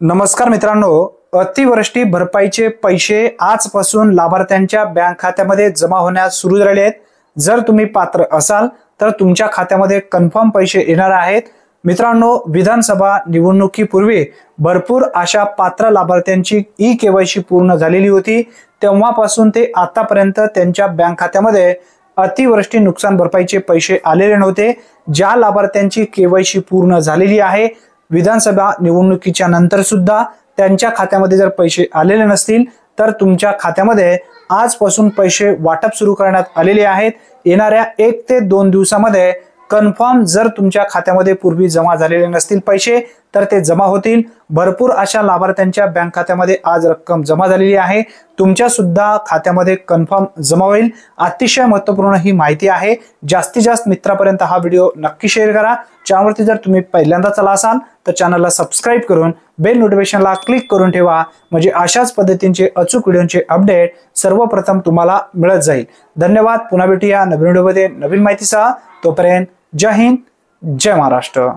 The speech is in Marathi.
नमस्कार मित्रांनो, अतिवृष्टी भरपाईचे पैसे आजपासून लाभार्थ्यांच्या बँक खात्यामध्ये जमा होण्यास सुरू झाले आहेत। जर तुम्ही पात्र असाल तर तुमच्या खात्यामध्ये कन्फर्म पैसे येणार आहेत। मित्रांनो, विधानसभा निवडणुकीपूर्वी भरपूर अशा पात्र लाभार्थ्यांची ई-केवायसी पूर्ण झालेली होती। तेव्हापासून ते आतापर्यंत त्यांच्या बँक खात्यामध्ये अतिवृष्टी नुकसान भरपाईचे पैसे आलेले नव्हते। ज्या लाभार्थ्यांची केवायसी पूर्ण झालेली आहे, विधानसभा निवडणुकीच्या नंतर सुद्धा त्यांच्या खात्यामध्ये जर पैसे आलेले नसतील तर तुमच्या खात्यामध्ये आजपासून पैसे वाटप सुरू करण्यात आलेले आहेत। येणाऱ्या 1 ते 2 दिवसामध्ये कन्फर्म जर तुमच्या खात्यामध्ये पूर्वी जमा झालेले नसतील पैसे तर ते जमा होतील। भरपूर अशा लाभार्थ्यांच्या बँक खात्यामध्ये आज रक्कम जमा झालेली आहे। तुमच्या सुद्धा खात्यामध्ये कन्फर्म जमा होईल। अतिशय महत्त्वपूर्ण ही माहिती आहे। जास्तीत जास्त मित्रांपर्यंत हा व्हिडिओ नक्की शेअर करा। चॅनलवरती जर तुम्ही पहिल्यांदाच आला असाल तर चॅनलला सबस्क्राइब करून बेल नोटिफिकेशनला क्लिक करून ठेवा, म्हणजे अशाच पद्धतीचे अचूक व्हिडिओचे अपडेट सर्वप्रथम तुम्हाला मिळत जाईल। धन्यवाद। पुन्हा भेटूया नवीन व्हिडिओमध्ये नवीन माहितीसह। तोपर्यंत जय हिंद, जय महाराष्ट्र।